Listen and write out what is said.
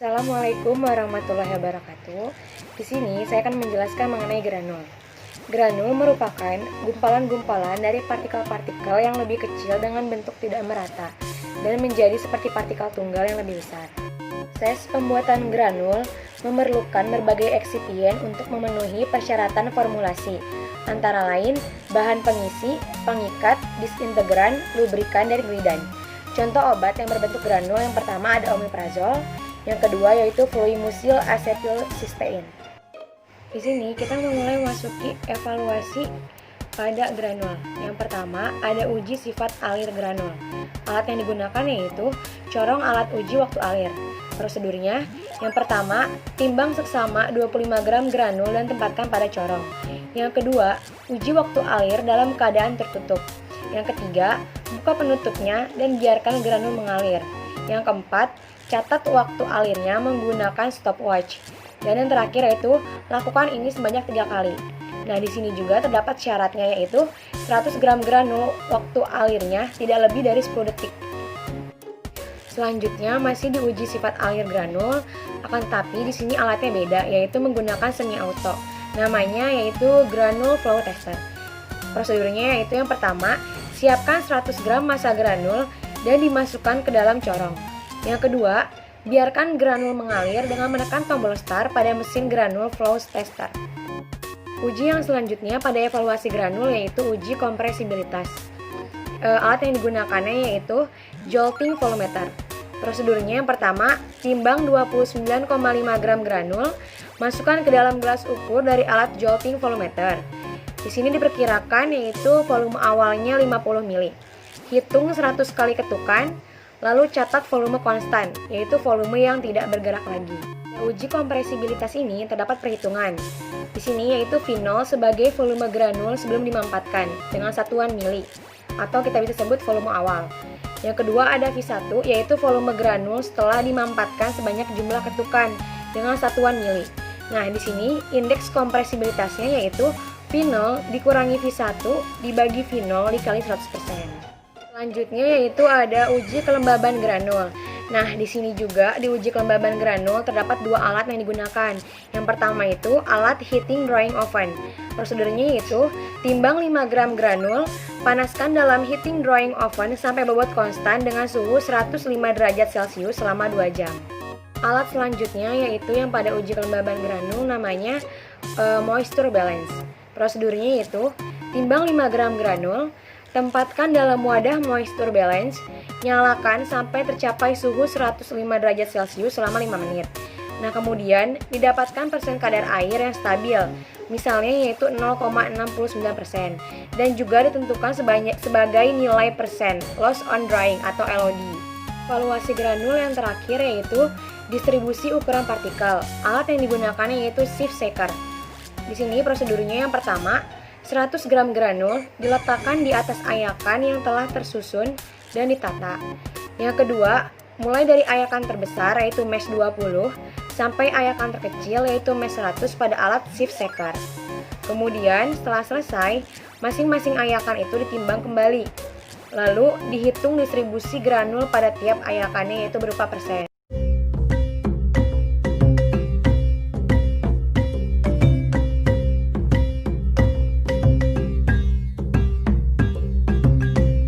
Assalamualaikum warahmatullahi wabarakatuh. Di sini saya akan menjelaskan mengenai granul. Granul merupakan gumpalan-gumpalan dari partikel-partikel yang lebih kecil dengan bentuk tidak merata dan menjadi seperti partikel tunggal yang lebih besar. Proses pembuatan granul memerlukan berbagai eksipien untuk memenuhi persyaratan formulasi, antara lain bahan pengisi, pengikat, disintegran, lubrikan, dan glidan. Contoh obat yang berbentuk granul yang pertama ada omeprazol, yang kedua yaitu fluimusil asetilsistein. Di sini kita mulai masuki evaluasi pada granul. Yang pertama ada uji sifat alir granul. Alat yang digunakan yaitu corong alat uji waktu alir. Prosedurnya, yang pertama timbang seksama 25 gram granul dan tempatkan pada corong. Yang kedua, uji waktu alir dalam keadaan tertutup. Yang ketiga, buka penutupnya dan biarkan granul mengalir. Yang keempat, catat waktu alirnya menggunakan stopwatch. Dan yang terakhir yaitu lakukan ini sebanyak 3 kali. Nah, di sini juga terdapat syaratnya yaitu 100 gram granul waktu alirnya tidak lebih dari 10 detik. Selanjutnya masih diuji sifat alir granul, akan tetapi di sini alatnya beda yaitu menggunakan semi auto. Namanya yaitu granul flow tester. Prosedurnya yaitu yang pertama, siapkan 100 gram massa granul dan dimasukkan ke dalam corong. Yang kedua, biarkan granul mengalir dengan menekan tombol start pada mesin granul flow tester. Uji yang selanjutnya pada evaluasi granul yaitu uji kompresibilitas. Alat yang digunakannya yaitu jolting volumeter. Prosedurnya yang pertama, timbang 29,5 gram granul, masukkan ke dalam gelas ukur dari alat jolting volumeter. Di sini diperkirakan yaitu volume awalnya 50 ml. Hitung 100 kali ketukan, lalu catat volume konstan, yaitu volume yang tidak bergerak lagi. Uji kompresibilitas ini terdapat perhitungan. Di sini yaitu V0 sebagai volume granul sebelum dimampatkan dengan satuan mili, atau kita bisa sebut volume awal. Yang kedua ada V1 yaitu volume granul setelah dimampatkan sebanyak jumlah ketukan dengan satuan mili. Nah, di sini indeks kompresibilitasnya yaitu V0 dikurangi V1 dibagi V0 dikali 100%. Selanjutnya yaitu ada uji kelembaban granul. Nah, di sini juga di uji kelembaban granul terdapat 2 alat yang digunakan. Yang pertama itu alat heating drying oven. Prosedurnya yaitu timbang 5 gram granul, panaskan dalam heating drying oven sampai bobot konstan dengan suhu 105 derajat Celcius selama 2 jam. Alat selanjutnya yaitu yang pada uji kelembaban granul namanya moisture balance. Prosedurnya yaitu timbang 5 gram granul, tempatkan dalam wadah moisture balance, nyalakan sampai tercapai suhu 105 derajat Celcius selama 5 menit. Nah, kemudian didapatkan persen kadar air yang stabil, misalnya yaitu 0,69%, dan juga ditentukan sebagai nilai persen loss on drying atau LOD. Evaluasi granul yang terakhir yaitu distribusi ukuran partikel. Alat yang digunakan yaitu sieve shaker. Di sini prosedurnya yang pertama, 100 gram granul diletakkan di atas ayakan yang telah tersusun dan ditata. Yang kedua, mulai dari ayakan terbesar yaitu mesh 20 sampai ayakan terkecil yaitu mesh 100 pada alat sieve shaker. Kemudian setelah selesai, masing-masing ayakan itu ditimbang kembali. Lalu dihitung distribusi granul pada tiap ayakannya yaitu berupa persen.